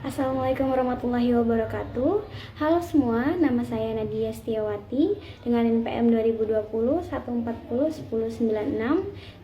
Assalamualaikum warahmatullahi wabarakatuh. Halo semua, nama saya Nadia Setiawati dengan NPM 2020 140 1096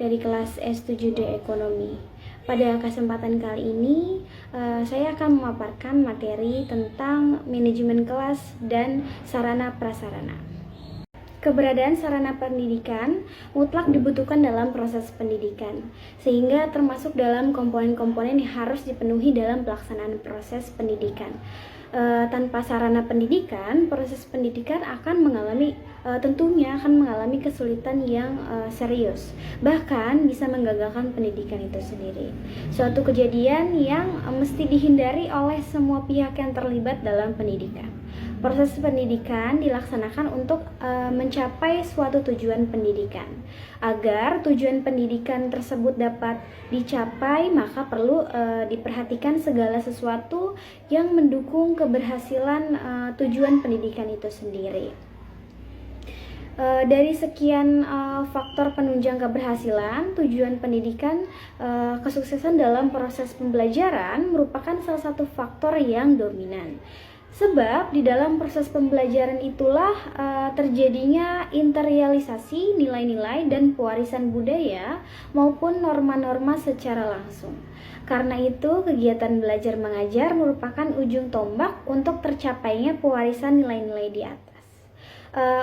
dari kelas S7D Ekonomi. Pada kesempatan kali ini, saya akan memaparkan materi tentang manajemen kelas dan sarana prasarana. Keberadaan sarana pendidikan mutlak dibutuhkan dalam proses pendidikan, sehingga termasuk dalam komponen-komponen yang harus dipenuhi dalam pelaksanaan proses pendidikan. Tanpa sarana pendidikan, proses pendidikan tentunya akan mengalami kesulitan yang serius, bahkan bisa menggagalkan pendidikan itu sendiri. Suatu kejadian yang mesti dihindari oleh semua pihak yang terlibat dalam pendidikan. Proses pendidikan dilaksanakan untuk mencapai suatu tujuan pendidikan. Agar tujuan pendidikan tersebut dapat dicapai, maka perlu diperhatikan segala sesuatu yang mendukung keberhasilan tujuan pendidikan itu sendiri. Dari sekian faktor penunjang keberhasilan tujuan pendidikan, kesuksesan dalam proses pembelajaran merupakan salah satu faktor yang dominan. Sebab di dalam proses pembelajaran itulah terjadinya interrealisasi nilai-nilai dan pewarisan budaya maupun norma-norma secara langsung. Karena itu, kegiatan belajar mengajar merupakan ujung tombak untuk tercapainya pewarisan nilai-nilai di atas.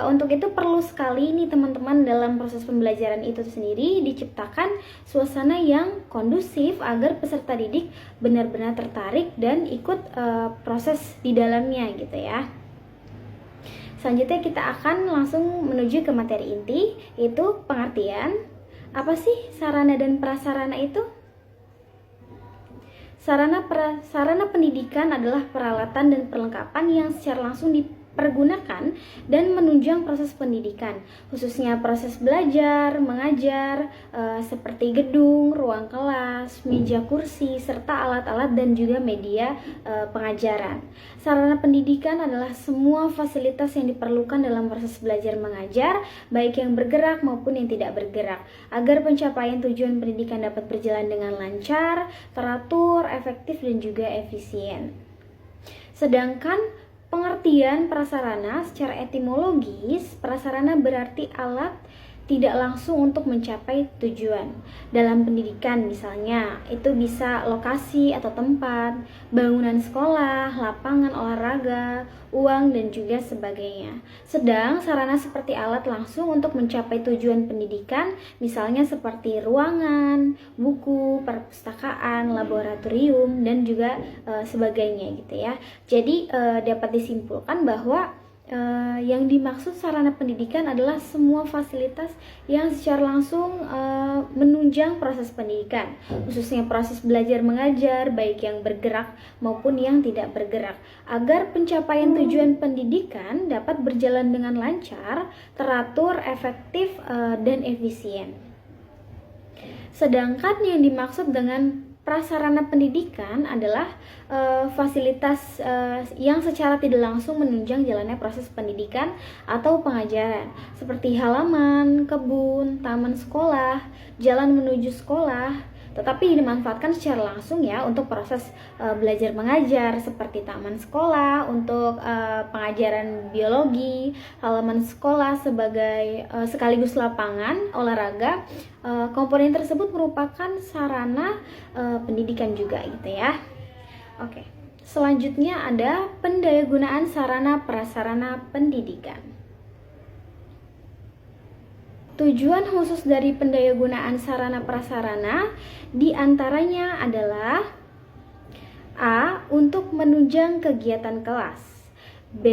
Untuk itu perlu sekali nih teman-teman dalam proses pembelajaran itu sendiri diciptakan suasana yang kondusif agar peserta didik benar-benar tertarik dan ikut proses di dalamnya gitu ya. Selanjutnya kita akan langsung menuju ke materi inti, yaitu pengertian. Apa sih sarana dan prasarana itu? Sarana pendidikan adalah peralatan dan perlengkapan yang secara langsung dipergunakan dan menunjang proses pendidikan, khususnya proses belajar, mengajar, seperti gedung, ruang kelas, meja kursi, serta alat-alat dan juga media pengajaran. Sarana pendidikan adalah semua fasilitas yang diperlukan dalam proses belajar mengajar, baik yang bergerak maupun yang tidak bergerak, agar pencapaian tujuan pendidikan dapat berjalan dengan lancar, teratur, efektif, dan juga efisien. Sedangkan pengertian prasarana secara etimologis, prasarana berarti alat tidak langsung untuk mencapai tujuan. Dalam pendidikan misalnya, itu bisa lokasi atau tempat, bangunan sekolah, lapangan olahraga, uang, dan juga sebagainya. Sedang sarana seperti alat langsung untuk mencapai tujuan pendidikan, misalnya seperti ruangan, buku, perpustakaan, laboratorium, dan juga sebagainya gitu ya. Jadi dapat disimpulkan bahwa yang dimaksud sarana pendidikan adalah semua fasilitas yang secara langsung menunjang proses pendidikan, khususnya proses belajar mengajar, baik yang bergerak maupun yang tidak bergerak, agar pencapaian tujuan pendidikan dapat berjalan dengan lancar, teratur, efektif, dan efisien. Sedangkan yang dimaksud dengan prasarana pendidikan adalah fasilitas yang secara tidak langsung menunjang jalannya proses pendidikan atau pengajaran, seperti halaman, kebun, taman sekolah, jalan menuju sekolah, tetapi dimanfaatkan secara langsung ya untuk proses belajar mengajar, seperti taman sekolah untuk pengajaran biologi, halaman sekolah sebagai sekaligus lapangan olahraga. Komponen tersebut merupakan sarana pendidikan juga gitu ya. Oke, selanjutnya ada pendayagunaan sarana prasarana pendidikan. Tujuan khusus dari pendayagunaan sarana prasarana diantaranya adalah A. Untuk menunjang kegiatan kelas, B.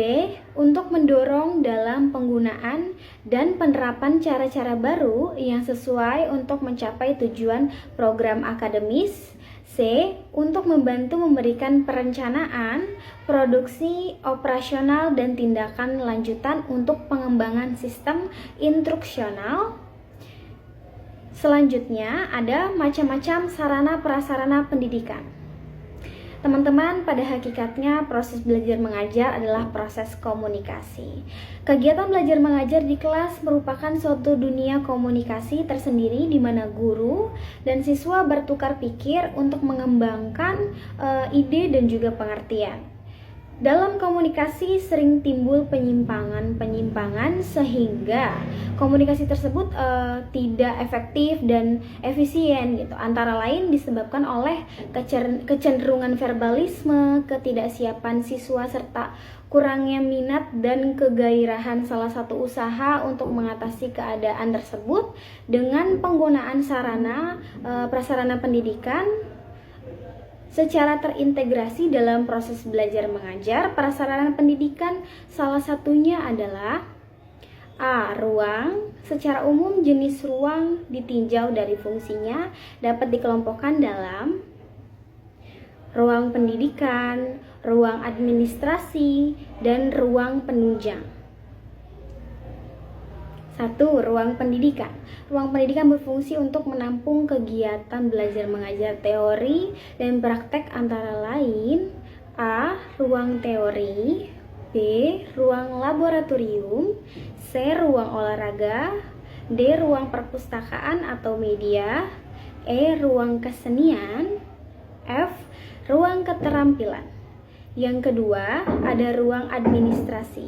Untuk mendorong dalam penggunaan dan penerapan cara-cara baru yang sesuai untuk mencapai tujuan program akademis, C. Untuk membantu memberikan perencanaan, produksi, operasional, dan tindakan lanjutan untuk pengembangan sistem instruksional. Selanjutnya ada macam-macam sarana prasarana pendidikan. Teman-teman, pada hakikatnya proses belajar mengajar adalah proses komunikasi. Kegiatan belajar mengajar di kelas merupakan suatu dunia komunikasi tersendiri di mana guru dan siswa bertukar pikir untuk mengembangkan ide dan juga pengertian. Dalam komunikasi sering timbul penyimpangan sehingga komunikasi tersebut tidak efektif dan efisien gitu. Antara lain disebabkan oleh kecenderungan verbalisme, ketidaksiapan siswa serta kurangnya minat dan kegairahan salah satu usaha untuk mengatasi keadaan tersebut dengan penggunaan sarana prasarana pendidikan secara terintegrasi dalam proses belajar mengajar. Prasarana pendidikan salah satunya adalah A. Ruang. Secara umum jenis ruang ditinjau dari fungsinya dapat dikelompokkan dalam ruang pendidikan, ruang administrasi, dan ruang penunjang. 1. Ruang pendidikan. Ruang pendidikan berfungsi untuk menampung kegiatan belajar mengajar teori dan praktek antara lain A. Ruang teori, B. Ruang laboratorium, C. Ruang olahraga, D. Ruang perpustakaan atau media, E. Ruang kesenian, F. Ruang keterampilan. Yang kedua, ada ruang administrasi.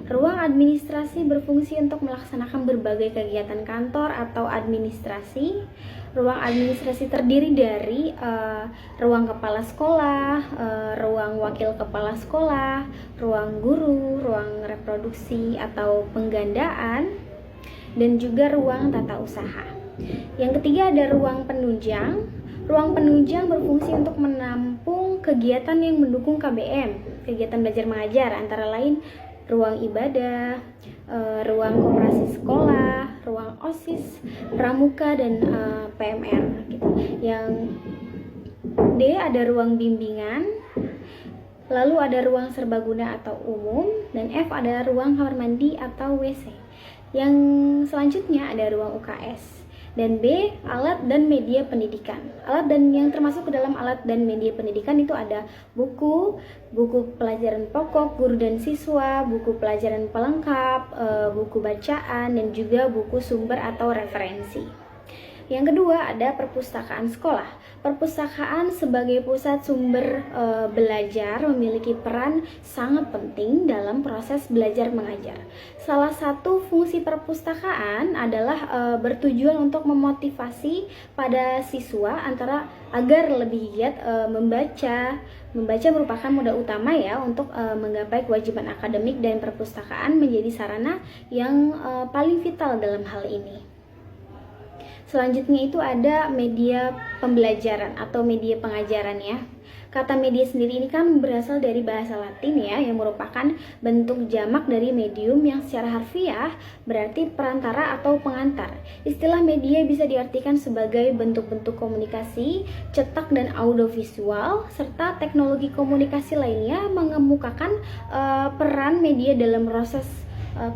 Ruang administrasi berfungsi untuk melaksanakan berbagai kegiatan kantor atau administrasi. Ruang administrasi terdiri dari ruang kepala sekolah, ruang wakil kepala sekolah, ruang guru, ruang reproduksi atau penggandaan, dan juga ruang tata usaha. Yang ketiga ada ruang penunjang. Ruang penunjang berfungsi untuk menampung kegiatan yang mendukung KBM, kegiatan belajar mengajar, antara lain ruang ibadah, ruang koperasi sekolah, ruang OSIS, pramuka, dan PMR gitu. Yang D ada ruang bimbingan, lalu ada ruang serbaguna atau umum, dan F ada ruang kamar mandi atau WC. Yang selanjutnya ada ruang UKS. Dan B, alat dan media pendidikan. Alat dan yang termasuk ke dalam alat dan media pendidikan itu ada buku pelajaran pokok guru dan siswa, buku pelajaran pelengkap, buku bacaan, dan juga buku sumber atau referensi. Yang kedua ada perpustakaan sekolah. Perpustakaan sebagai pusat sumber belajar memiliki peran sangat penting dalam proses belajar mengajar. Salah satu fungsi perpustakaan adalah bertujuan untuk memotivasi pada siswa agar lebih giat membaca. Membaca merupakan modal utama ya untuk menggapai kewajiban akademik, dan perpustakaan menjadi sarana yang paling vital dalam hal ini. Selanjutnya itu ada media pembelajaran atau media pengajaran ya. Kata media sendiri ini kan berasal dari bahasa Latin ya, yang merupakan bentuk jamak dari medium yang secara harfiah berarti perantara atau pengantar. Istilah media bisa diartikan sebagai bentuk-bentuk komunikasi, cetak dan audiovisual, serta teknologi komunikasi lainnya mengemukakan peran media dalam proses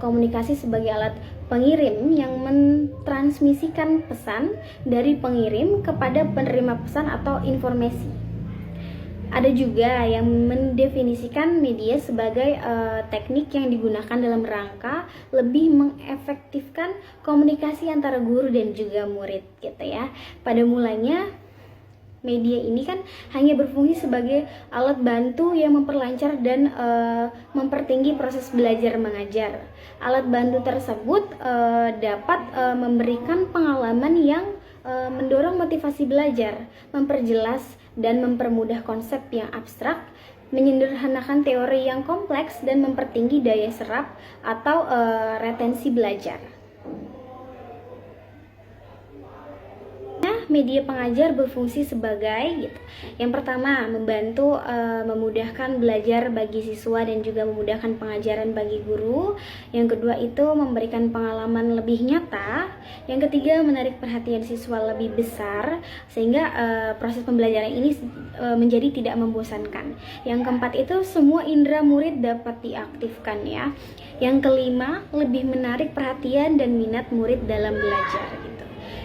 komunikasi sebagai alat pengirim yang mentransmisikan pesan dari pengirim kepada penerima pesan atau informasi. Ada juga yang mendefinisikan media sebagai teknik yang digunakan dalam rangka lebih mengefektifkan komunikasi antara guru dan juga murid gitu ya. Pada mulanya media ini kan hanya berfungsi sebagai alat bantu yang memperlancar dan mempertinggi proses belajar mengajar. Alat bantu tersebut dapat memberikan pengalaman yang mendorong motivasi belajar, memperjelas dan mempermudah konsep yang abstrak, menyederhanakan teori yang kompleks, dan mempertinggi daya serap atau retensi belajar. Media pengajar berfungsi sebagai gitu. Yang pertama, membantu memudahkan belajar bagi siswa dan juga memudahkan pengajaran bagi guru. Yang kedua itu memberikan pengalaman lebih nyata. Yang ketiga, menarik perhatian siswa lebih besar sehingga proses pembelajaran ini menjadi tidak membosankan. Yang keempat itu semua indera murid dapat diaktifkan ya. Yang kelima, lebih menarik perhatian dan minat murid dalam belajar gitu.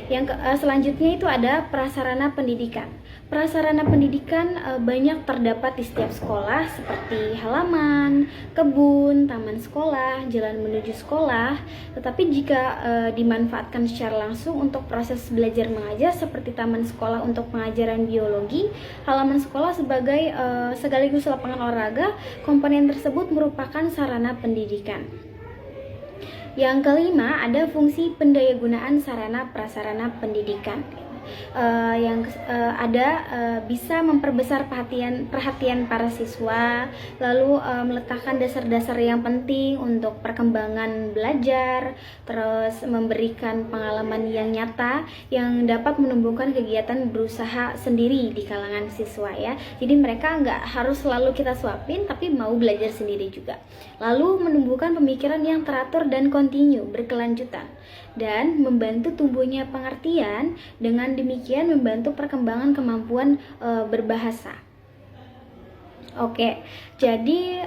Yang selanjutnya itu ada prasarana pendidikan. Prasarana pendidikan banyak terdapat di setiap sekolah seperti halaman, kebun, taman sekolah, jalan menuju sekolah. Tetapi jika dimanfaatkan secara langsung untuk proses belajar mengajar seperti taman sekolah untuk pengajaran biologi, halaman sekolah sebagai sekaligus lapangan olahraga, komponen tersebut merupakan sarana pendidikan. Yang kelima, ada fungsi pendayagunaan sarana prasarana pendidikan. Bisa memperbesar perhatian para siswa, lalu meletakkan dasar-dasar yang penting untuk perkembangan belajar, terus memberikan pengalaman yang nyata yang dapat menumbuhkan kegiatan berusaha sendiri di kalangan siswa ya. Jadi mereka nggak harus selalu kita suapin, tapi mau belajar sendiri juga. Lalu menumbuhkan pemikiran yang teratur dan kontinu, berkelanjutan, dan membantu tumbuhnya pengertian, dengan demikian membantu perkembangan kemampuan berbahasa. Oke, jadi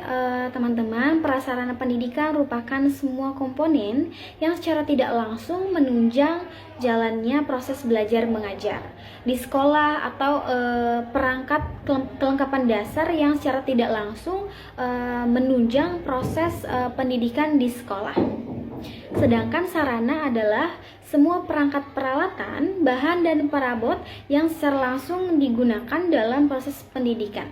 teman-teman, prasarana pendidikan merupakan semua komponen yang secara tidak langsung menunjang jalannya proses belajar mengajar di sekolah, atau perangkat kelengkapan dasar yang secara tidak langsung menunjang proses pendidikan di sekolah. Sedangkan sarana adalah semua perangkat peralatan, bahan, dan perabot yang secara langsung digunakan dalam proses pendidikan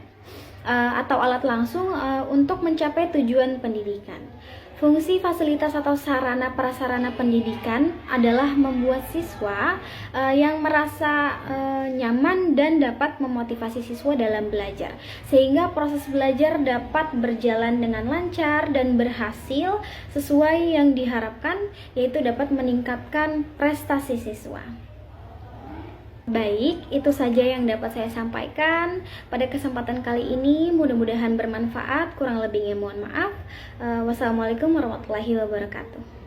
atau alat langsung untuk mencapai tujuan pendidikan. Fungsi fasilitas atau sarana prasarana pendidikan adalah membuat siswa yang merasa nyaman dan dapat memotivasi siswa dalam belajar, sehingga proses belajar dapat berjalan dengan lancar dan berhasil sesuai yang diharapkan, yaitu dapat meningkatkan prestasi siswa. Baik, itu saja yang dapat saya sampaikan pada kesempatan kali ini. Mudah-mudahan bermanfaat, kurang lebihnya mohon maaf. Wassalamualaikum warahmatullahi wabarakatuh.